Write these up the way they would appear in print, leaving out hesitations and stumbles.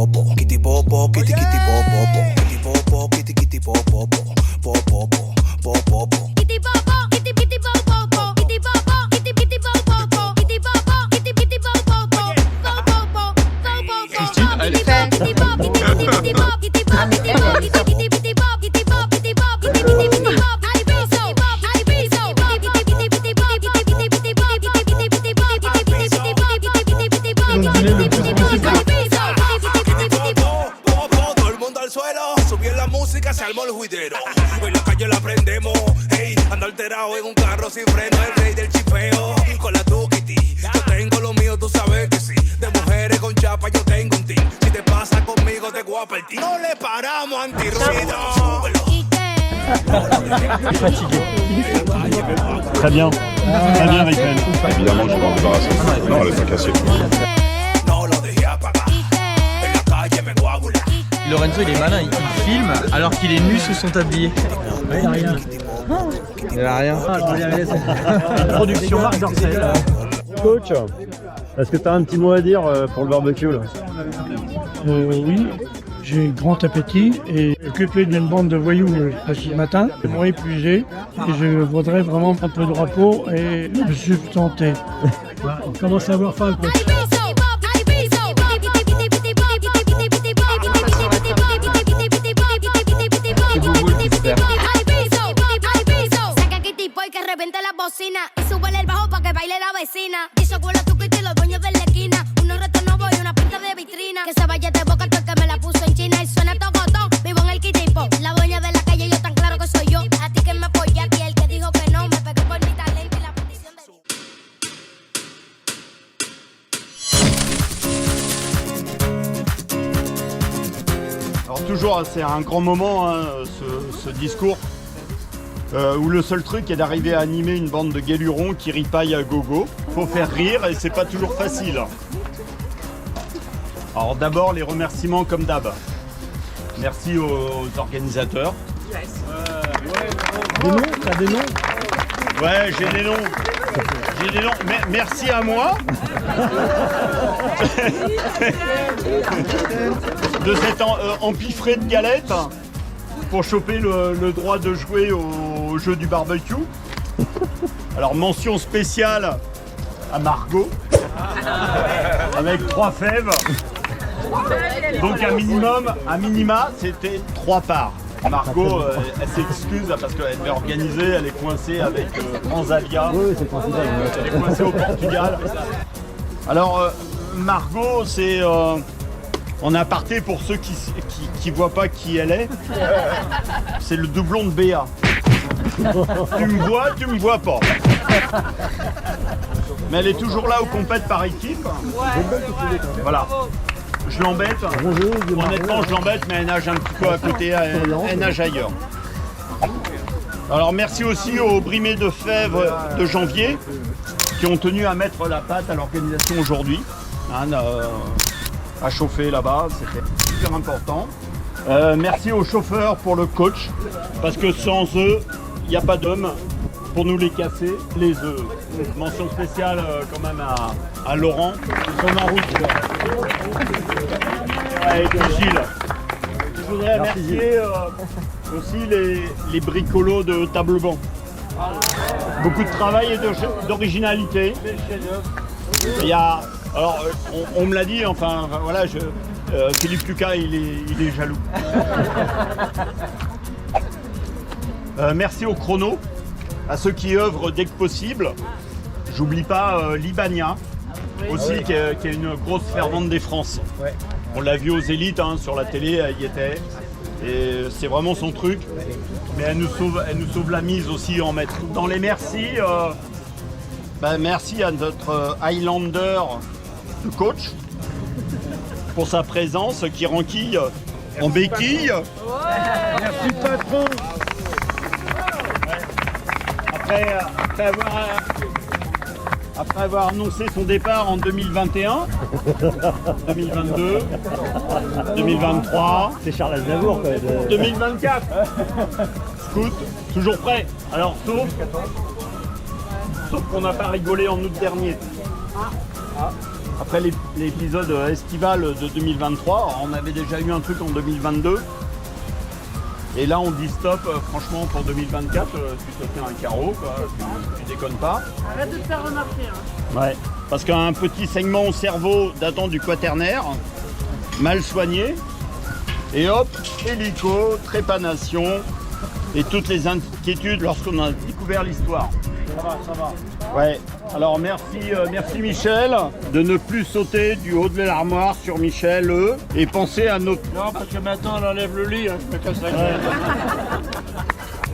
popo, kitty popo, kitty kitty popo, kitty popo, kitty kitty popo, popo, popo. Kitty popo, kitty kitty popo, kitty popo, kitty kitty popo, kitty popo, kitty kitty popo, popo. Christine, allez. Todo el mundo al suelo, subió la música, se armó el juidero. Hoy la calle la prendemos, hey, ando alterado en un carro sin freno, el rey del chipeo, con la Tukiti. Yo tengo lo mío, tú sabes que sí. De mujeres con chapa yo tengo un team. Si te pasa conmigo te guapa el team. No le paramos antirruido. Très bien. Très bien, Michael. Évidemment, je vais m'en débarrasser. Non, elle est pas cassée. No lo dejé apagar. En la calle me coagula. Lorenzo il est malin, il filme alors qu'il est nu sous son tablier. Il a rien. Il a rien. Production Marc Dorcel. Coach, est-ce que tu as un petit mot à dire pour le barbecue là? Oui, j'ai grand appétit et occupé d'une bande de voyous ce matin. Ils m'ont épuisé et je voudrais vraiment un peu de repos et me substanter. On commence à avoir faim. Y súbele el bajo pa' que baile la vecina. Dice culo tu y los dueños de la esquina. Unos retos nuevos y una pinta de vitrina. Que se vaya de boca el que me la puso en China. Y suena tocotón, vivo en el Kitipo. La dueña de la calle, yo tan claro que soy yo. A ti que me apoya aquí, el que dijo que no. Me pegué por mi talento y la petición de... Alors toujours, c'est un grand moment, hein, ce discours, où le seul truc est d'arriver à animer une bande de guélurons qui ripaillent à gogo. Faut faire rire et c'est pas toujours facile. Alors d'abord, les remerciements comme d'hab. Merci aux organisateurs. Des noms? T'as des noms? Ouais, j'ai des noms. J'ai des noms. Merci à moi de cet empiffré de galettes pour choper le droit de jouer au jeu du barbecue. Alors mention spéciale à Margot avec 3 fèves. Donc à minima, c'était 3 parts. Margot, elle s'excuse parce qu'elle devait organiser, elle est coincée avec Transavia. Oui, c'est possible. Elle est coincée au Portugal. Alors Margot, c'est en aparté pour ceux qui voient pas qui elle est. C'est le doublon de Béa. Tu me vois pas. Mais elle est toujours là aux compètes par équipe. Voilà. Je l'embête. Honnêtement, je l'embête, mais elle nage un petit peu à côté, elle nage ailleurs. Alors merci aussi aux brimés de fèves de janvier qui ont tenu à mettre la pâte à l'organisation aujourd'hui. À chauffer là-bas, c'était super important. Merci aux chauffeurs pour le coach, parce que sans eux, il n'y a pas d'hommes pour nous les casser, les œufs. Mention spéciale quand même à Laurent, ils sont en route. Et puis Gilles. Je voudrais remercier aussi les bricolos de table banc. Beaucoup de travail et d'originalité. Il y a, alors, on me l'a dit, enfin voilà, Philippe Lucas, il est jaloux. Merci au chrono, à ceux qui œuvrent dès que possible. J'oublie pas Libania, aussi, qui est une grosse fervente des France. Ouais. On l'a vu aux élites, hein, sur la télé, elle y était. Et c'est vraiment son truc. Mais elle nous sauve la mise aussi en mettre. Dans les merci, merci à notre Highlander coach pour sa présence qui renquille en béquille. Ouais. Merci patron. Après avoir annoncé son départ en 2021, 2022, 2023, c'est Charles Aznavour quoi. 2024. Scout, toujours prêt. Alors sauf qu'on n'a pas rigolé en août dernier. après l'épisode estival de 2023. On avait déjà eu un truc en 2022. Et là, on dit stop, franchement, pour 2024, tu te fais un carreau, quoi. Tu déconnes pas. Arrête de te faire remarquer. Hein. Ouais, parce qu'un petit saignement au cerveau datant du quaternaire, mal soigné, et hop, hélico, trépanation, et toutes les inquiétudes lorsqu'on a découvert l'histoire. Ça va. Ouais, alors merci Michel de ne plus sauter du haut de l'armoire sur Michel, et penser à nos... Non, parce que maintenant, on enlève le lit, hein, je me casse la gueule.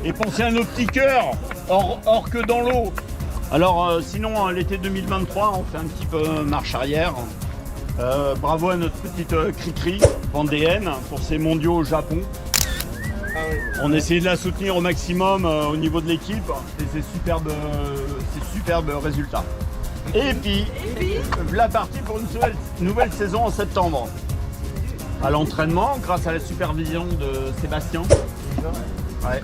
Et penser à nos petits cœurs, hors que dans l'eau. Alors sinon, l'été 2023, on fait un petit peu marche arrière. Bravo à notre petite Cricri vendéenne pour ses mondiaux au Japon. On essaie de la soutenir au maximum au niveau de l'équipe et c'est superbe résultat. Et puis, la partie pour une nouvelle saison en septembre. À l'entraînement, grâce à la supervision de Sébastien. Ouais.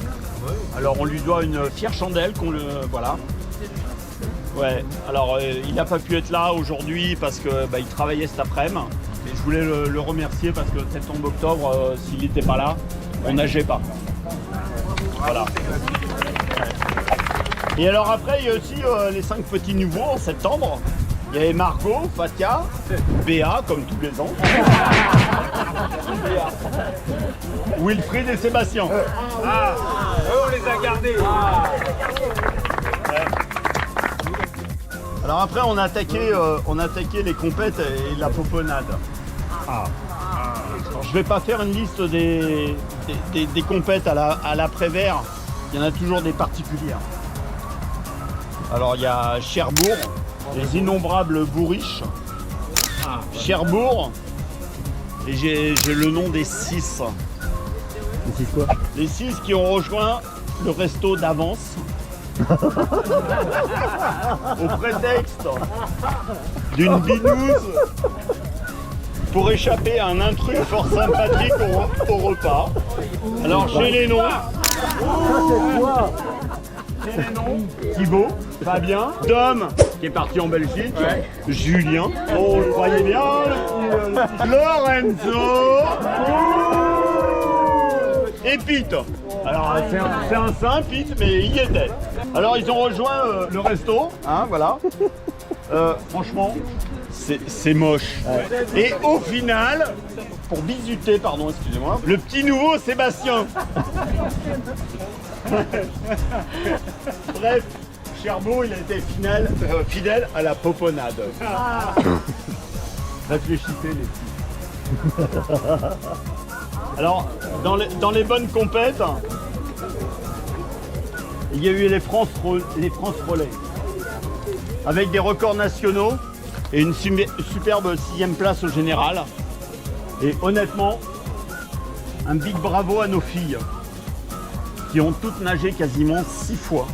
Alors on lui doit une fière chandelle qu'on le... Voilà. Ouais, alors il n'a pas pu être là aujourd'hui parce que il travaillait cet après-midi. Et je voulais le remercier parce que septembre-octobre, s'il n'était pas là, on nageait pas. Voilà. Et alors après, il y a aussi les 5 petits nouveaux en septembre. Il y avait Margot, Fatia, Béa, comme tous les ans. Wilfried et Sébastien. On les a gardés. Alors après, on a attaqué les compètes et la poponade. Alors, je vais pas faire une liste des compètes à l'après-vert. Il y en a toujours des particulières. Alors il y a Cherbourg, les innombrables bourriches. Cherbourg, et j'ai le nom des 6. Les 6 quoi? Les 6 qui ont rejoint le resto d'avance. Au prétexte d'une binouse pour échapper à un intrus fort sympathique au repas. Alors chez les noms, Thibaut, Fabien, Dom qui est parti en Belgique, Julien, on le croyait bien, Lorenzo et Pete. Alors c'est un saint Pete, mais il y était. Alors ils ont rejoint le resto, hein, voilà. Franchement, c'est moche. Et au final, pour bisuter, pardon, excusez-moi, le petit nouveau Sébastien. Bref, Cherbourg, il a été fidèle à la poponade. Réfléchissez les filles. Alors, dans les bonnes compètes, il y a eu les France Relais, avec des records nationaux et une superbe 6e place au général. Et honnêtement, un big bravo à nos filles, qui ont toutes nagé quasiment 6 fois.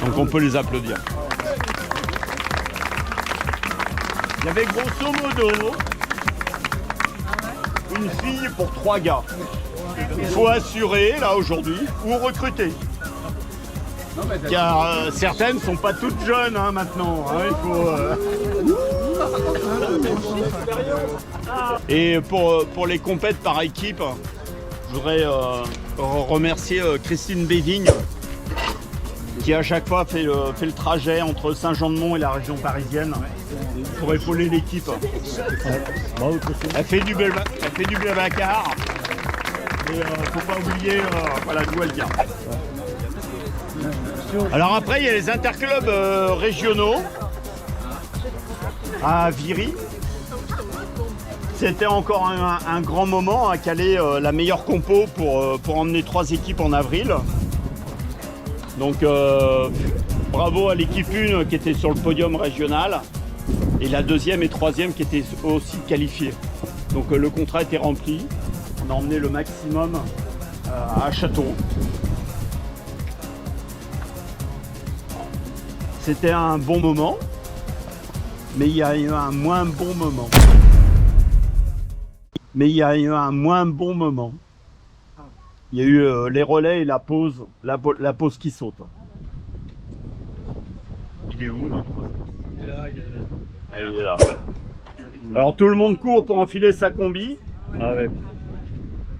Donc on peut les applaudir. Il y avait grosso modo une fille pour 3 gars. Il faut assurer, là, aujourd'hui, ou recruter. Car certaines ne sont pas toutes jeunes, hein, maintenant. Hein, il faut... Et pour les compètes par équipe, je voudrais remercier Christine Bévigne, qui à chaque fois fait le trajet entre Saint-Jean-de-Mont et la région parisienne pour épauler l'équipe. Elle fait du Blablacar, mais faut pas oublier voilà, d'où elle vient. Alors après, il y a les interclubs régionaux à Viry. C'était encore un grand moment à caler la meilleure compo pour emmener 3 équipes en avril. Donc bravo à l'équipe 1 qui était sur le podium régional et la 2e et 3e qui étaient aussi qualifiées. Donc le contrat était rempli. On a emmené le maximum à Châteauroux. C'était un bon moment, mais il y a eu un moins bon moment. Il y a eu les relais et la pause qui saute. Il est où notre... Elle est là. Alors tout le monde court pour enfiler sa combi. Ah ouais.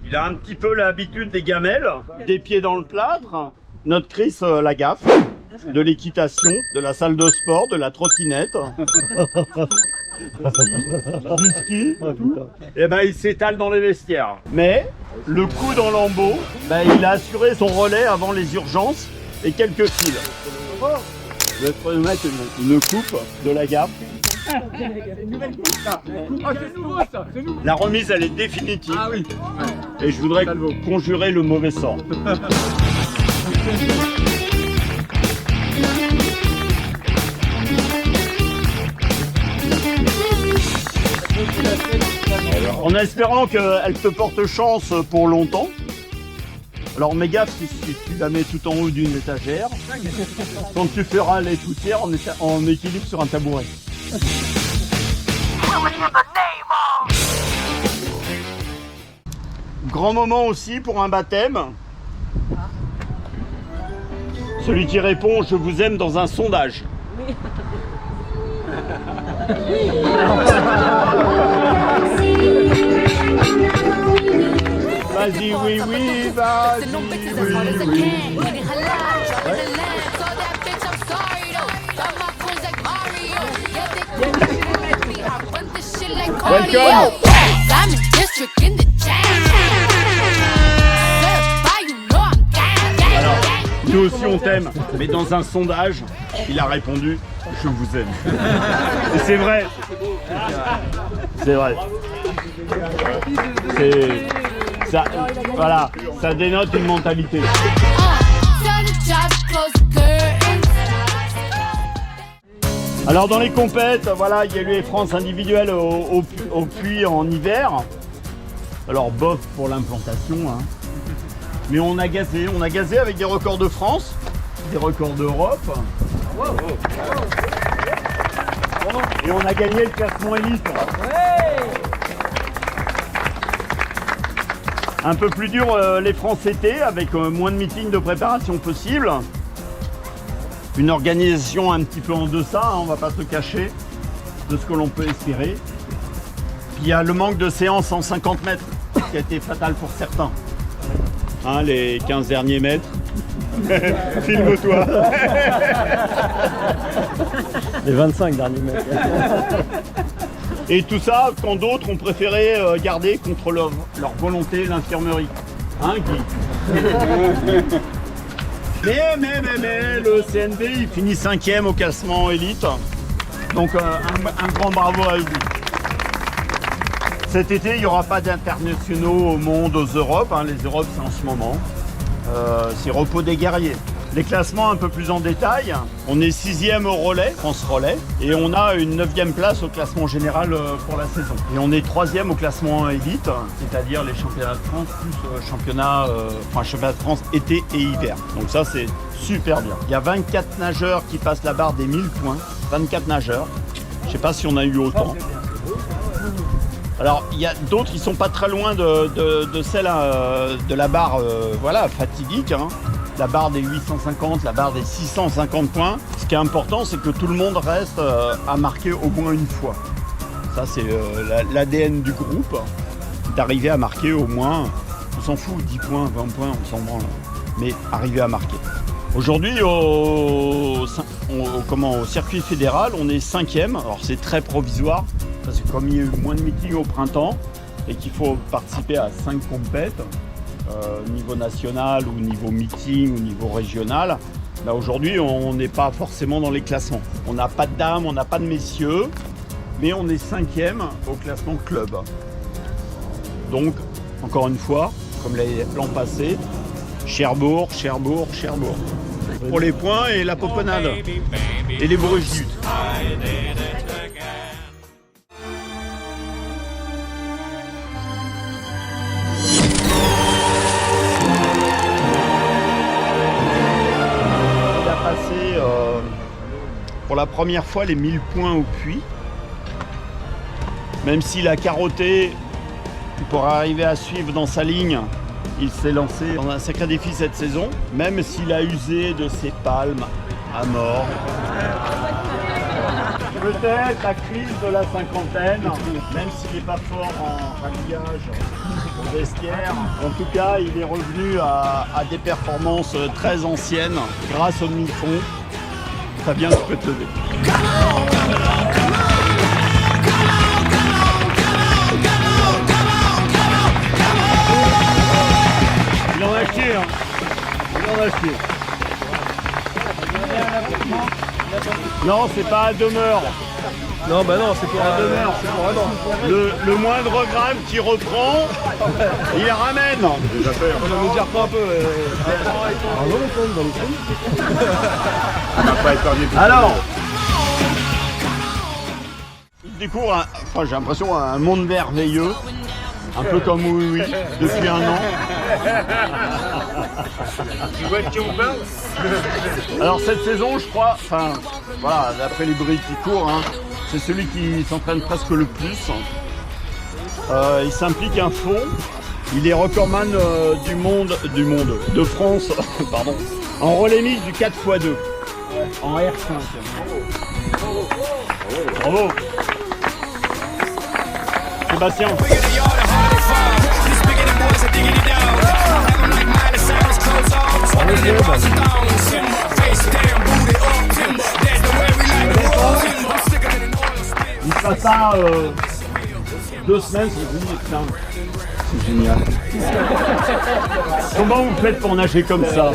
Il a un petit peu l'habitude des gamelles, des pieds dans le plâtre. Notre Chris la gaffe, de l'équitation, de la salle de sport, de la trottinette, du ski. Et ben il s'étale dans les vestiaires. Mais le coup dans lambeau, ben, il a assuré son relais avant les urgences et quelques fils. Je vais être honnête, une coupe de la gaffe. La remise, elle est définitive. Ah oui. Et je voudrais conjurer le mauvais sort. En espérant qu'elle te porte chance pour longtemps. Alors mes gaffes, si tu la mets tout en haut d'une étagère, quand tu feras les toutières en équilibre sur un tabouret. Grand moment aussi pour un baptême. Celui qui répond « Je vous aime » dans un sondage. Vas-y, oui, oui, vas-y, oui, oui. Welcome. Nous aussi on t'aime, mais dans un sondage, il a répondu « Je vous aime ». Et c'est vrai. C'est vrai. Ça, voilà, ça dénote une mentalité. Alors dans les compètes, voilà, il y a eu les France individuelles au puits en hiver. Alors bof pour l'implantation, hein. Mais on a gazé avec des records de France, des records d'Europe. Et on a gagné le classement élite. Un peu plus dur les France étaient, avec moins de meetings de préparation possible. Une organisation un petit peu en deçà, hein, on va pas se cacher de ce que l'on peut espérer. Puis il y a le manque de séances en 50 mètres qui a été fatal pour certains. Hein, les 15 derniers mètres. Filme-toi. Les 25 derniers mètres. Et tout ça quand d'autres ont préféré garder contre leur volonté l'infirmerie. Hein, Guy? Mais le CNB il finit 5e au classement élite. Donc un grand bravo à lui. Cet été, il n'y aura pas d'internationaux au monde, aux Europes. Hein. Les Europes, c'est en ce moment. C'est repos des guerriers. Les classements un peu plus en détail. On est 6e au relais, France Relais. Et on a une 9e place au classement général pour la saison. Et on est 3e au classement élite, c'est-à-dire les championnats de France plus championnat de France été et hiver. Donc ça, c'est super bien. Il y a 24 nageurs qui passent la barre des 1000 points. 24 nageurs. Je ne sais pas si on a eu autant. Alors, il y a d'autres qui sont pas très loin de celle de la barre voilà, fatidique. Hein. La barre des 850, la barre des 650 points. Ce qui est important, c'est que tout le monde reste à marquer au moins une fois. Ça, c'est l'ADN du groupe, d'arriver à marquer au moins, on s'en fout, 10 points, 20 points, on s'en branle. Mais arriver à marquer. Aujourd'hui, au circuit fédéral, on est 5e. Alors, c'est très provisoire. Parce que comme il y a eu moins de meetings au printemps et qu'il faut participer à 5 compètes, niveau national ou niveau meeting ou niveau régional, là aujourd'hui on n'est pas forcément dans les classements. On n'a pas de dames, on n'a pas de messieurs, mais on est 5e au classement club. Donc, encore une fois, comme l'an passé, Cherbourg. Pour les points et la poponade. Et les bruits. Pour la première fois les 1000 points au puits, même s'il a carotté pour arriver à suivre dans sa ligne, il s'est lancé dans un sacré défi cette saison, même s'il a usé de ses palmes à mort. Peut-être la crise de la cinquantaine, même s'il n'est pas fort en habillage, en vestiaire. En tout cas, il est revenu à des performances très anciennes grâce au demi-fond. Fabien, tu peux te lever. Il en a chié, hein. Il en a chié. Non, c'est pas à demeure. Non, bah non, c'est pour À demeure. Le moindre gramme qui reprend, il ramène. On nous dire pas un peu. Alors, il découvre, enfin, j'ai l'impression, un monde merveilleux. Un peu comme Oui, depuis un an. Tu vois de qui on parle? Alors cette saison, je crois, enfin, voilà, d'après les bruits qui courent, hein, c'est celui qui s'entraîne presque le plus. Il s'implique à fond. Il est recordman du monde, de France, pardon, en relais mix du 4x2, en R5. Bravo. Sébastien. Il fera ça 2 semaines, c'est génial. Comment vous faites pour nager comme ça?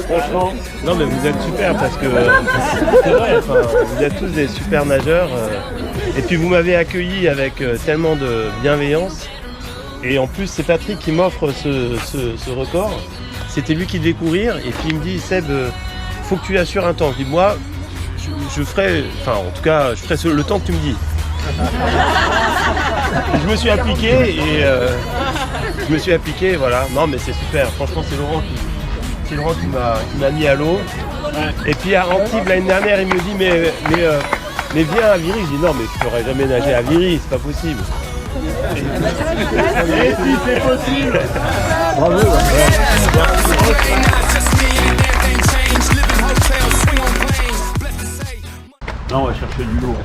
Franchement. Non, mais vous êtes super parce que c'est vrai, enfin, vous êtes tous des super nageurs. Et puis vous m'avez accueilli avec tellement de bienveillance. Et en plus, c'est Patrick qui m'offre ce record. C'était lui qui devait courir. Et puis il me dit, Seb, faut que tu assures un temps. Je dis, moi, je ferai, enfin en tout cas, je ferai le temps que tu me dis. Je me suis appliqué et voilà. Non, mais c'est super. Franchement, c'est Laurent qui m'a mis à l'eau. Et puis à Antibes l'année dernière, il me dit mais viens à Viry. Je dis non, mais je pourrais jamais nager à Viry, c'est pas possible. Et si c'est possible. Bravo. Là, on va chercher du lourd.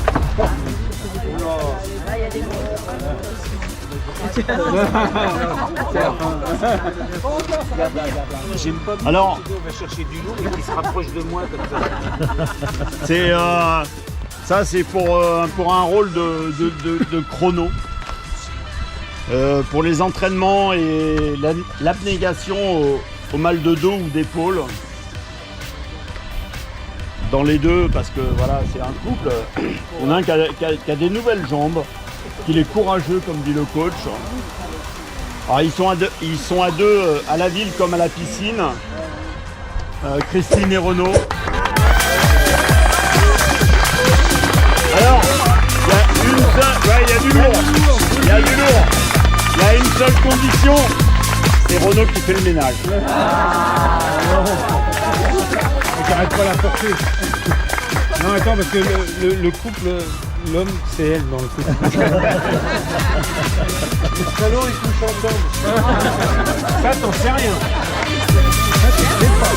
Alors, on va chercher du lourd et qui se rapproche de moi comme ça. c'est pour un rôle de chrono. Pour les entraînements et l'abnégation au mal de dos ou d'épaule. Dans les deux, parce que voilà, c'est un couple. On a un qui a des nouvelles jambes, qu'il est courageux, comme dit le coach. Alors ils sont à deux à la ville comme à la piscine. Christine et Renaud. Alors, il y a du lourd. Il y a une seule condition, c'est Renaud qui fait le ménage. J'arrête pas la porter. Non, attends, parce que le couple, l'homme, c'est elle dans le couple. Les salauds, ils couchent ensemble. Ça, t'en sais rien. Ça, tu sais pas.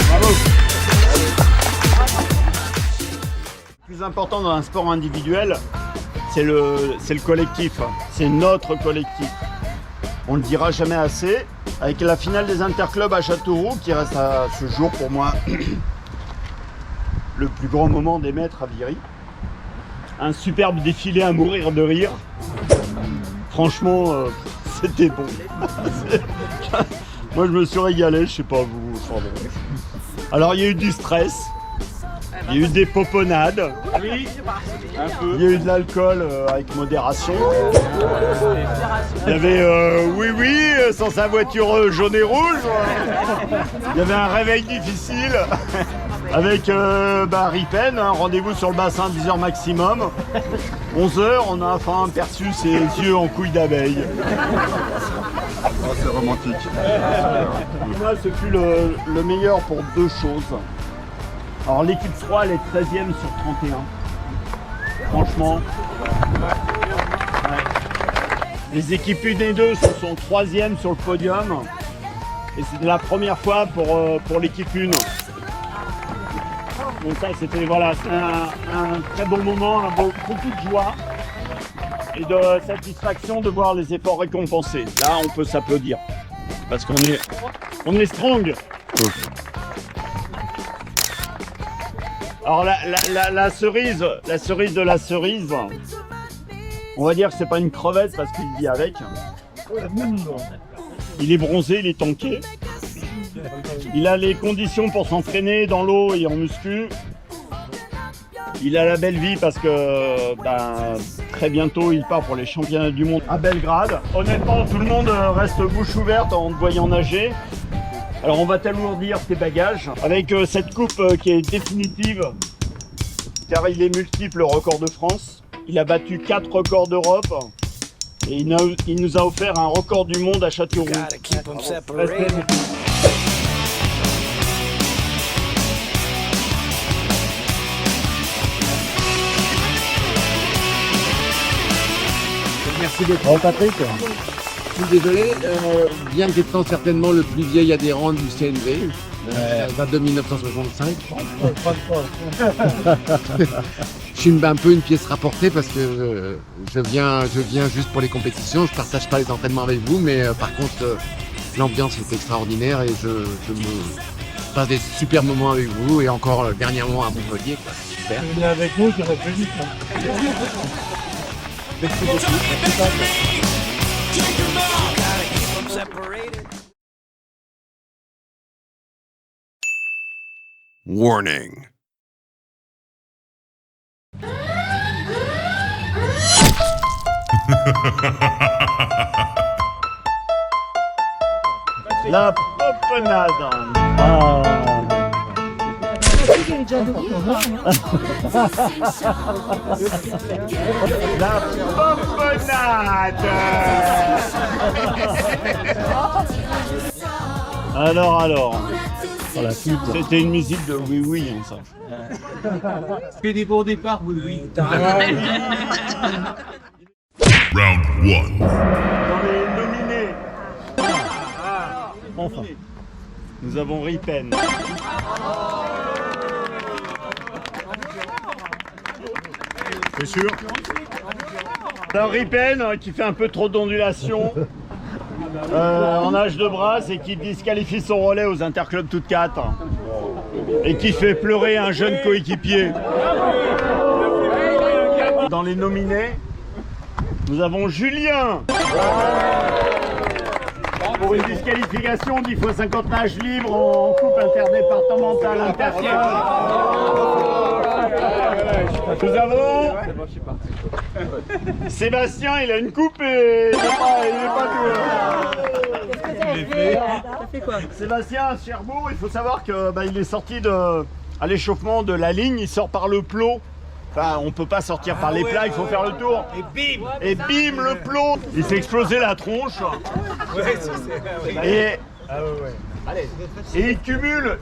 Bravo. Le plus important dans un sport individuel, c'est le collectif. C'est notre collectif. On ne le dira jamais assez. Avec la finale des interclubs à Châteauroux, qui reste à ce jour pour moi le plus grand moment des maîtres à Viry. Un superbe défilé à mourir de rire. Franchement, c'était bon. Moi, je me suis régalé, je sais pas vous. Alors, il y a eu du stress. Il y a eu des poponnades. Oui, un peu. Il y a eu de l'alcool avec modération. Il y avait oui, sans sa voiture jaune et rouge. Il y avait un réveil difficile avec Ripen, rendez-vous sur le bassin 10h maximum. 11h, on a enfin perçu ses yeux en couilles d'abeille. Oh, c'est romantique. Moi, ce fut le meilleur pour 2 choses. Alors l'équipe 3, elle est 13e sur 31. Franchement. Ouais. Les équipes 1 et 2 sont 3e sur le podium. Et c'est la première fois pour l'équipe 1. Donc ça, c'était voilà, c'est un très bon moment, beaucoup de joie et de satisfaction de voir les efforts récompensés. Là, on peut s'applaudir parce qu'on est strong. Alors la cerise de la cerise, on va dire que c'est pas une crevette parce qu'il vit avec. Il est bronzé, il est tanké. Il a les conditions pour s'entraîner dans l'eau et en muscu. Il a la belle vie parce que très bientôt il part pour les championnats du monde à Belgrade. Honnêtement, tout le monde reste bouche ouverte en te voyant nager. Alors on va t'alourdir tes bagages avec cette coupe qui est définitive car il est multiple record de France. Il a battu 4 records d'Europe et il nous a offert un record du monde à Châteauroux. Merci d'être là, Patrick. Je suis désolé, bien qu'étant certainement le plus vieil adhérent du CNV, date de 1965. Je suis un peu une pièce rapportée parce que je viens juste pour les compétitions, je ne partage pas les entraînements avec vous, mais par contre l'ambiance est extraordinaire et je me passe des super moments avec vous et encore dernièrement à Montpellier. Super. Tu venais avec nous, tu irais plus vite. Merci beaucoup. Warning. La poponade. La poponade. Alors. C'était une musique de oui oui hein, ça. Que des bons départs, oui. Round 1. Dans les nominés. Enfin. Nous avons Ripen. C'est sûr? Alors Ripen qui fait un peu trop d'ondulation en nage de brasse et qui disqualifie son relais aux interclubs toutes 4 et qui fait pleurer un jeune coéquipier. Dans les nominés, nous avons Julien. Pour une disqualification d'10 x 50 nages libres en coupe interdépartementale interclub. Nous avons Sébastien, il a une coupe et il n'est pas tout. Sébastien à Cherbourg, il faut savoir que il est sorti à l'échauffement de la ligne, il sort par le plot. Enfin, on peut pas sortir par les plats, il faut faire le tour. Et bim, le plot. Il s'est explosé la tronche. Et il cumule.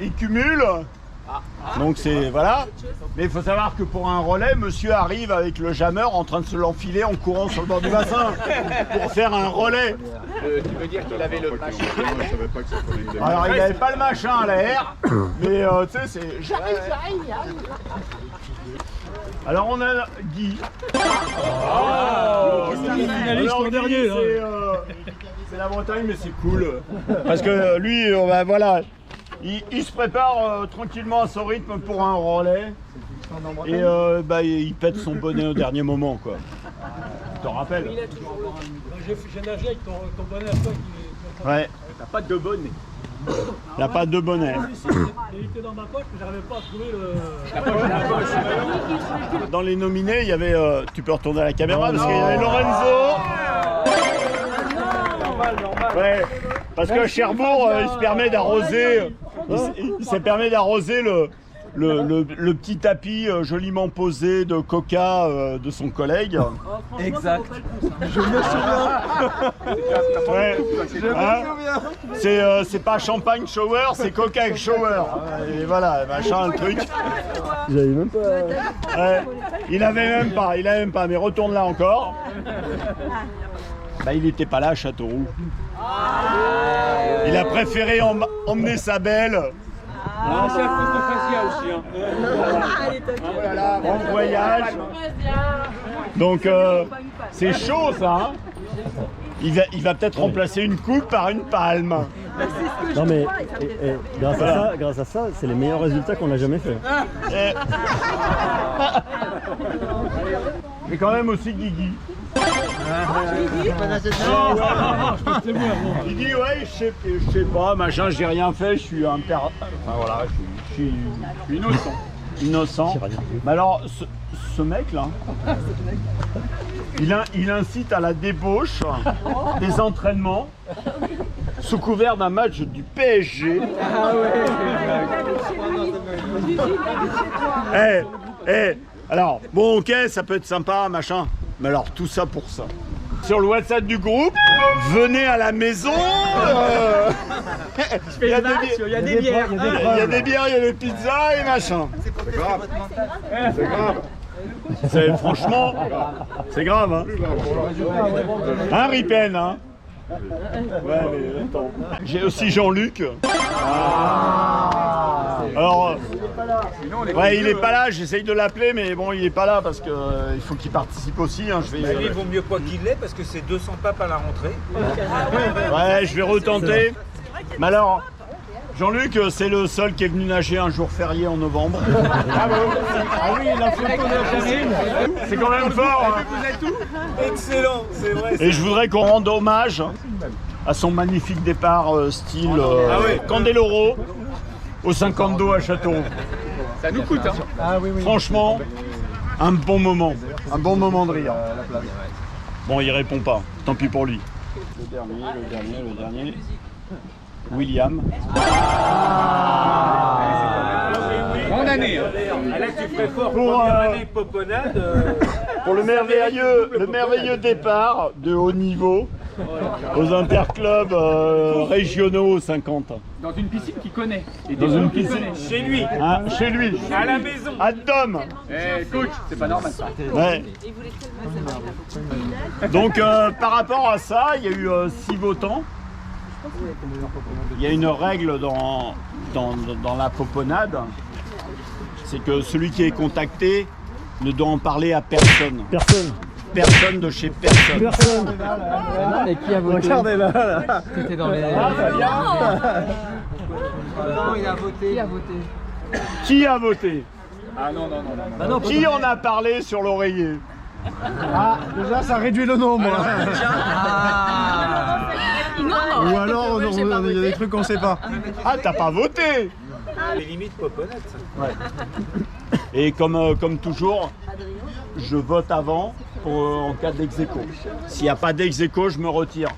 Donc c'est voilà. Mais il faut savoir que pour un relais, monsieur arrive avec le jameur en train de se l'enfiler en courant sur le bord du bassin pour faire un relais. Tu veux dire qu'il avait le machin? Je savais pas que ça prenait une demi-heure. Alors il n'avait pas le machin à l'air, mais tu sais c'est. J'arrive. Alors on a Guy. Alors, Guy, c'est la Bretagne mais c'est cool. Parce que lui, voilà. Il se prépare tranquillement à son rythme pour un relais et il pète son bonnet au dernier moment quoi. Tu te rappelles? J'ai nagé avec ton bonnet à toi qui... Ouais. T'as pas de bonnet. Il n'a pas de bonnet. Il était dans ma poche mais j'arrivais pas à trouver le... Dans les nominés, il y avait... tu peux retourner à la caméra parce qu'il y avait Lorenzo. Ouais. Parce que Cherbourg, il se permet d'arroser... Il s'est permis d'arroser le petit tapis joliment posé de coca de son collègue. Exact. Je me souviens. Ouais. C'est pas champagne shower, c'est coca shower. Et voilà, machin, le truc. J'avais même pas. Ouais. Il avait même pas. Mais retourne là encore. Il n'était pas là à Châteauroux. Il a préféré emmener sa belle Ah, c'est à cause de Fazia aussi. Hein. Bon voyage. Donc c'est chaud ça. Hein, il va peut-être remplacer une coupe par une palme. Non mais grâce à ça, c'est les meilleurs résultats qu'on a jamais fait. Mais quand même aussi Guigui. Guigui, ouais, je sais pas, machin, j'ai rien fait, je suis un père. Enfin voilà, je suis innocent. Mais alors, ce mec là, il incite à la débauche des entraînements sous couvert d'un match du PSG. Alors, bon ok, ça peut être sympa, machin, mais alors tout ça pour ça. Sur le WhatsApp du groupe, venez à la maison. Il y a des bières, il y a des pizzas et machin. C'est grave. C'est grave. Franchement, c'est grave. Hein, hein Ripen, hein. Ouais, mais attends. J'ai aussi Jean-Luc. Alors, ouais, il est pas là, j'essaye de l'appeler, mais bon, il est pas là parce que il faut qu'il participe aussi. Hein, Il vaut mieux pas qu'il l'ait parce que c'est 200 papes à la rentrée. Ouais, je vais retenter. Mais alors, Jean-Luc, c'est le seul qui est venu nager un jour férié en novembre. Ah oui, la photo de Janine. C'est quand même fort. Hein. Vous êtes où? Excellent, c'est vrai. Et je voudrais qu'on rende hommage à son magnifique départ style Candeloro au 50 d'eau à Châteauroux. Ça nous coûte, hein. Ah oui, oui. Franchement, un bon moment de rire. Bon, il répond pas, tant pis pour lui. Le dernier. William. Grande année. Là, tu ferais fort pour année poponade. Pour le merveilleux départ de haut niveau aux interclubs régionaux 50. Dans une piscine qu'il connaît. Et Dans une piscine. Chez lui. Hein, chez lui. À la maison. À Dom. Eh, coach, c'est pas normal ça. Ouais. Donc par rapport à ça, il y a eu 6 votants. Il y a une règle dans la poponade, c'est que celui qui est contacté ne doit en parler à personne. Personne de chez personne. Et qui a voté? Regardez là. C'était dans les... Ah, non, il a voté. Qui a voté? Ah non. Bah non, Qui en a parlé sur l'oreiller? Ah, déjà ça réduit le nombre. Ou alors il y a des trucs qu'on sait pas. Ah, t'as pas voté? Les limites poponade, ça. Ouais. Et comme toujours, je vote avant en cas d'ex-aequo. S'il n'y a pas d'ex-aequo, je me retire.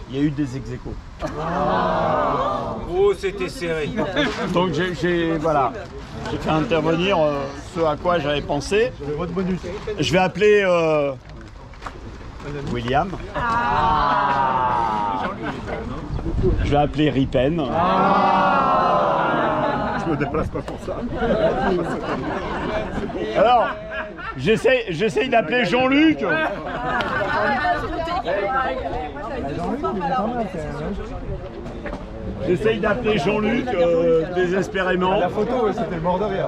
Il y a eu des ex-aequo. Oh, c'était serré. Donc j'ai fait intervenir ce à quoi j'avais pensé. Je vais appeler William. Je vais appeler Ripen. Je me déplace pas pour ça. Alors, j'essaye d'appeler Jean-Luc. J'essaye d'appeler Jean-Luc désespérément. La photo, c'était le mort de rire.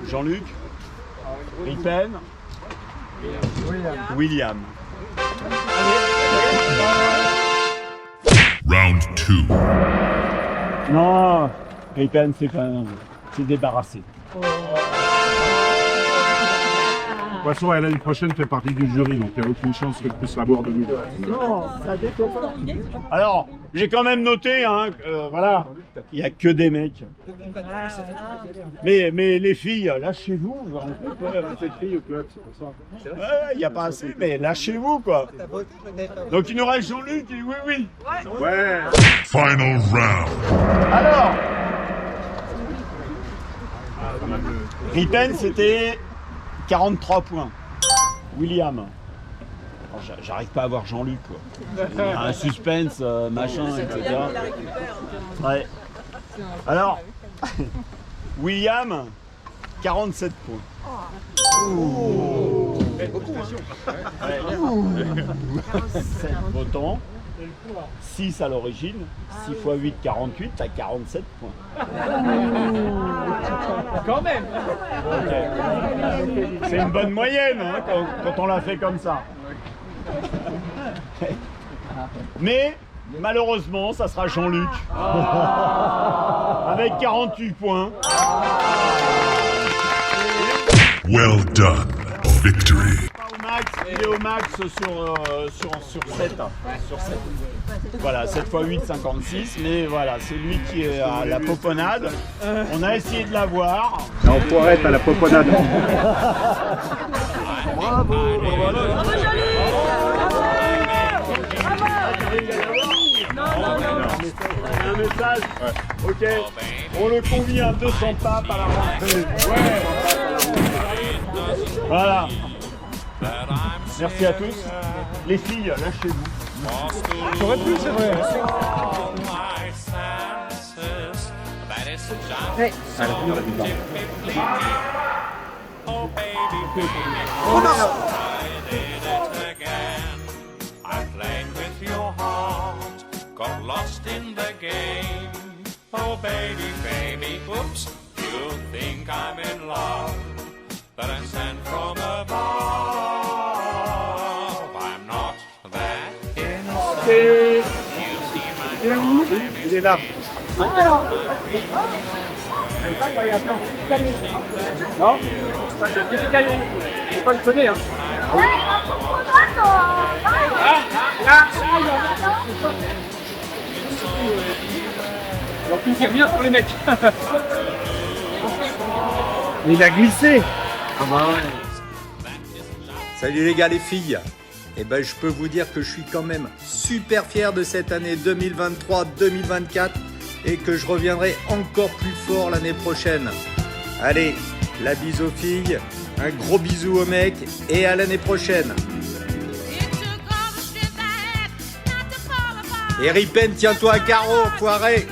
Jean-Luc, Ripen, William. Round 2. Non, Ripen, c'est débarrassé. De toute façon, l'année prochaine fait partie du jury, donc il n'y a aucune chance qu'elle puisse l'avoir de nouveau. Non, ça dépend pas. Alors, j'ai quand même noté, hein, voilà, il n'y a que des mecs. Mais les filles, lâchez-vous. Cette fille au club, c'est pour ça. Ouais, il n'y a pas assez, mais lâchez-vous, quoi. Donc il nous reste Jean-Luc et oui. Ouais. Final round. Alors, Ripen, c'était 43 points. William. J'arrive pas à voir Jean-Luc, quoi. Il y a un suspense, machin, etc. Ouais. Alors, William, 47 points. Ouh. 7 votants. 6 à l'origine. 6 x 8, 48, t'as 47 points. Quand même. Ok. C'est une bonne moyenne hein, quand on l'a fait comme ça. Mais malheureusement, ça sera Jean-Luc. Avec 48 points. Well done. Victory. Il est au max sur 7. Sur 7. Voilà, 7 x 8, 56. Mais voilà, c'est lui qui est à la poponade. On a essayé de l'avoir. On pourrait être à la poponade. Bravo. Un message. Ok. On le convie à 200 papes à la rentrée. Ouais. Voilà. Merci à tous. Les filles, lâchez-vous. J'aurais pu, c'est vrai. Ouais. Got lost in the game. Oh baby, baby, oops, you think I'm in love, but I'm sent from above. I'm not that innocent. You see my Il est là. Non, c'est canon. Faut pas le connaître. Hein. Alors tu tires bien pour les mecs. Il a glissé. Salut les gars, les filles. Eh ben, je peux vous dire que je suis quand même super fier de cette année 2023-2024 et que je reviendrai encore plus fort l'année prochaine. Allez, la bise aux filles, un gros bisou aux mecs et à l'année prochaine. Et Ripen, tiens-toi à carreau, foiré.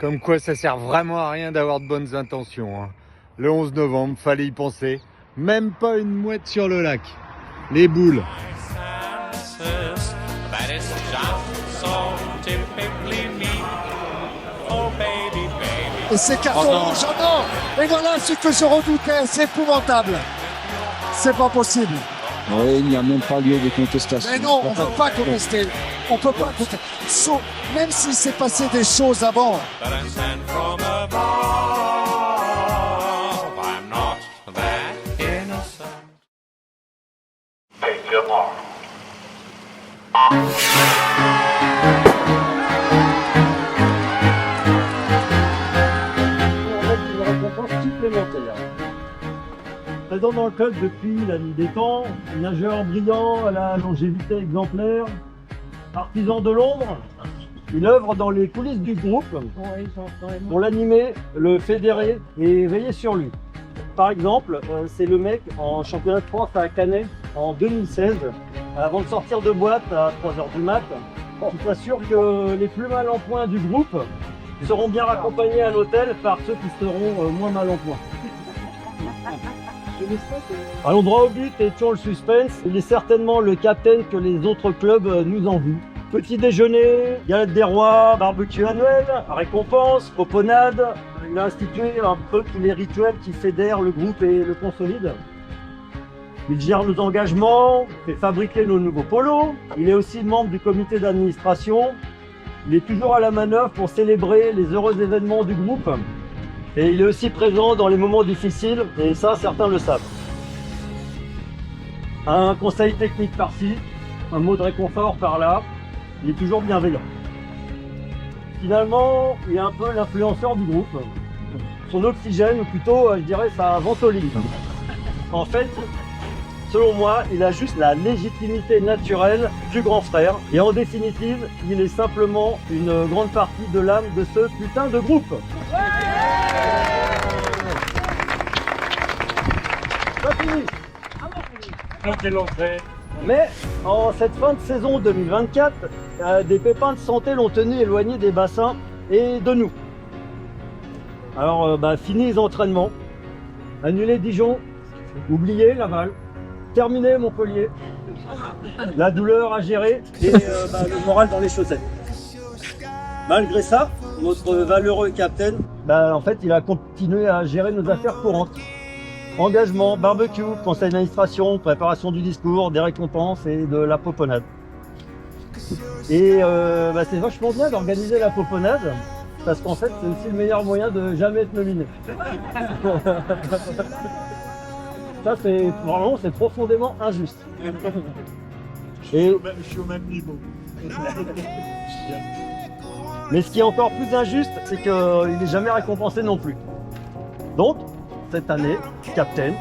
Comme quoi ça sert vraiment à rien d'avoir de bonnes intentions. Hein. Le 11 novembre, fallait y penser. Même pas une mouette sur le lac. Les boules. Et c'est carton rouge, non. Et voilà ce que je redoutais, c'est épouvantable. C'est pas possible. Oui, il n'y a même pas lieu de contestation. Mais non, on ne peut pas contester. On peut pas contester. Même s'il s'est passé des choses avant. Présent dans le club depuis la nuit des temps, nageur brillant à la longévité exemplaire, artisan de l'ombre, il œuvre dans les coulisses du groupe pour l'animer, le fédérer et veiller sur lui. Par exemple, c'est le mec en championnat de France à Canet en 2016, avant de sortir de boîte à 3h du mat, qui s'assure que les plus mal en point du groupe seront bien raccompagnés à l'hôtel par ceux qui seront moins mal en point. Allons droit au but et tuons le suspense. Il est certainement le capitaine que les autres clubs nous envient. Petit déjeuner, galette des rois, barbecue annuel, récompense, poponade. Il a institué un peu tous les rituels qui fédèrent le groupe et le consolident. Il gère nos engagements, fait fabriquer nos nouveaux polos. Il est aussi membre du comité d'administration. Il est toujours à la manœuvre pour célébrer les heureux événements du groupe. Et il est aussi présent dans les moments difficiles, et ça, certains le savent. Un conseil technique par-ci, un mot de réconfort par-là, il est toujours bienveillant. Finalement, il est un peu l'influenceur du groupe. Son oxygène, ou plutôt, je dirais, sa ventoline. En fait, selon moi, il a juste la légitimité naturelle du grand frère. Et en définitive, il est simplement une grande partie de l'âme de ce putain de groupe. Pas fini. Mais en cette fin de saison 2024, des pépins de santé l'ont tenu éloigné des bassins et de nous. Alors, fini les entraînements, annulé Dijon, oublié Laval, terminé Montpellier, la douleur à gérer et le moral dans les chaussettes. Malgré ça, notre valeureux capitaine, en fait, il a continué à gérer nos affaires courantes. Engagement, barbecue, conseil d'administration, préparation du discours, des récompenses et de la poponade. Et c'est vachement bien d'organiser la poponade, parce qu'en fait, c'est aussi le meilleur moyen de jamais être nominé. Ça, c'est profondément injuste. Et... Je suis au même niveau. Mais ce qui est encore plus injuste, c'est qu'il n'est jamais récompensé non plus. Donc, cette année, Captain,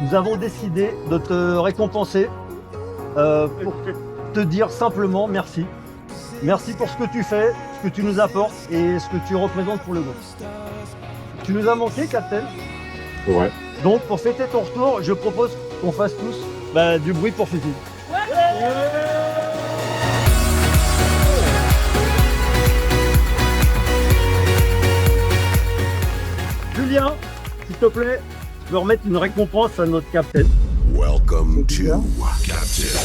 nous avons décidé de te récompenser pour te dire simplement merci. Merci pour ce que tu fais, ce que tu nous apportes et ce que tu représentes pour le groupe. Tu nous as manqué, Captain. Ouais. Donc, pour fêter ton retour, je propose qu'on fasse tous du bruit pour Fifi. Julien, s'il te plaît, tu peux remettre une récompense à notre capitaine. Welcome to Captain.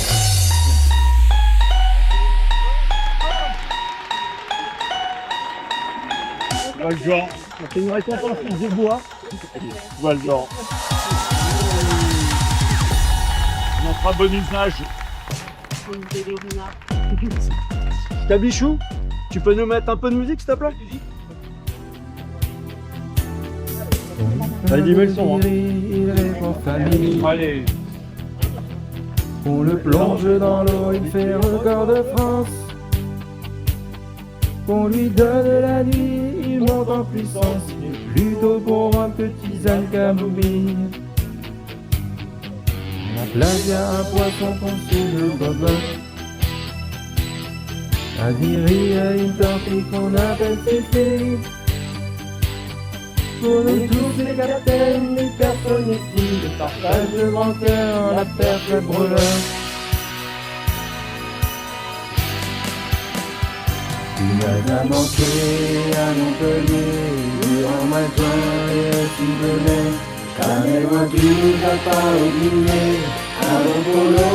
Valjean. C'est une récompense de bois. Valjean. Notre abonisage. Cabichou, tu peux nous mettre un peu de musique, s'il te plaît? Allez, mets le son. Allez. On le plonge dans l'eau, il fait record de France. On lui donne la nuit, il monte en puissance. Il est plutôt pour un petit zen camomille. La plage, y'a un poisson qu'on sous le bobotte. À Viry, à une torpille qu'on appelle Féfé. Pour nous tous les capitaines, les personnes ici, le partage de grand cœur, la perche, le brûleur. Tu m'as manqué à Montpellier, durant ma joie et aussi de mai. Jamais moi tu nous as pas oublié, à mon polo,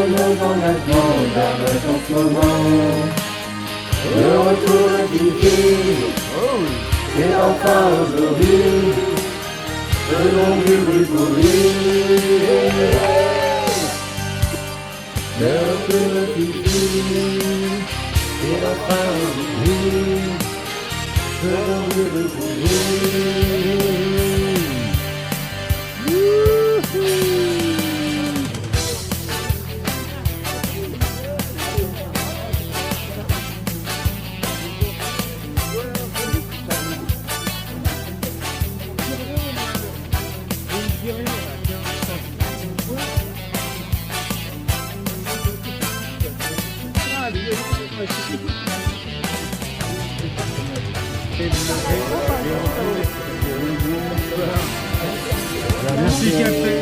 nos engagements gardent en ce moment. Le retour de Fifi, c'est enfin aujourd'hui, faisons du bruit pour lui. Le retour de Fifi, c'est enfin aujourd'hui, faisons du bruit pour lui. Merci Captain.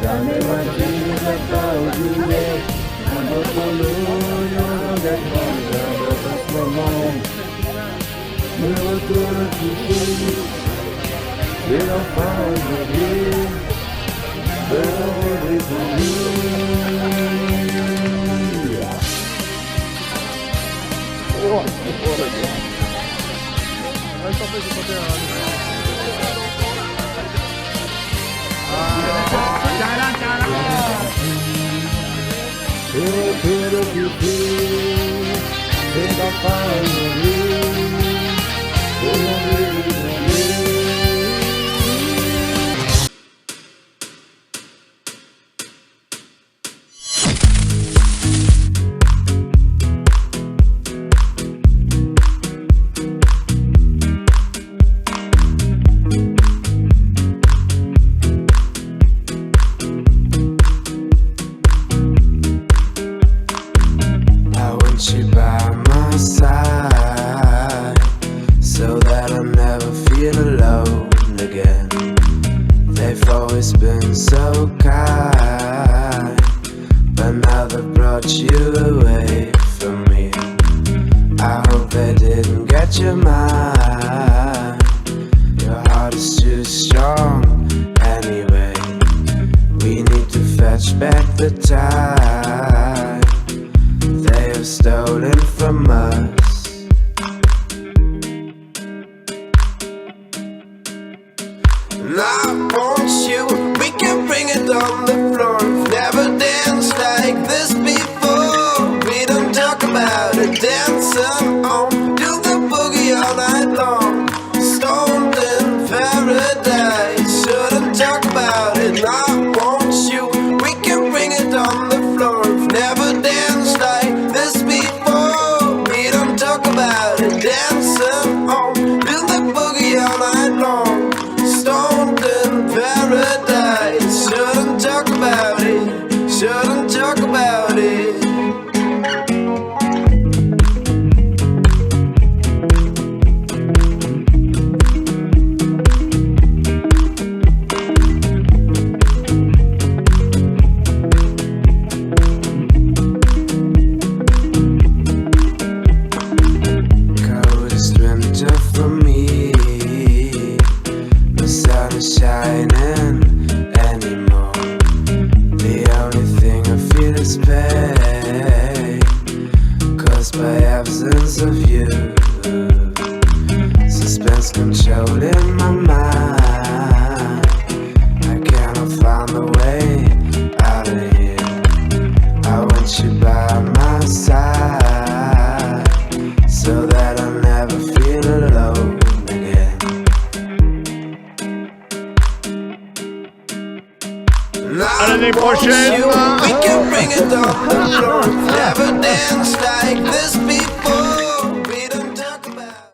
Jamais moi tu nous as pas oublié, à notre lot, nos engagements gardent en ce moment. Le retour de Fifi, c'est enfin aujourd'hui, heureux pour lui. Le retour de Fifi, c'est enfin aujourd'hui, aujourd'hui. You away from me. I hope that change your mind. Your heart is too strong anyway. We need to fetch back the time they have stolen from us. And I want you, we can bring it on the floor. Never danced like this before. We don't talk about it, dancing on, do the boogie all night long. Stoned in paradise, shouldn't talk about it. And I want you, we can bring it on the floor. Never danced like this before. We don't talk about it, dancing on, do the boogie all night long. Stoned in paradise, shouldn't talk about it, shouldn't talk about it. Coldest winter for me, the sun is shining anymore. The only thing I feel is pain, caused by absence of you. Suspense controlling my mind.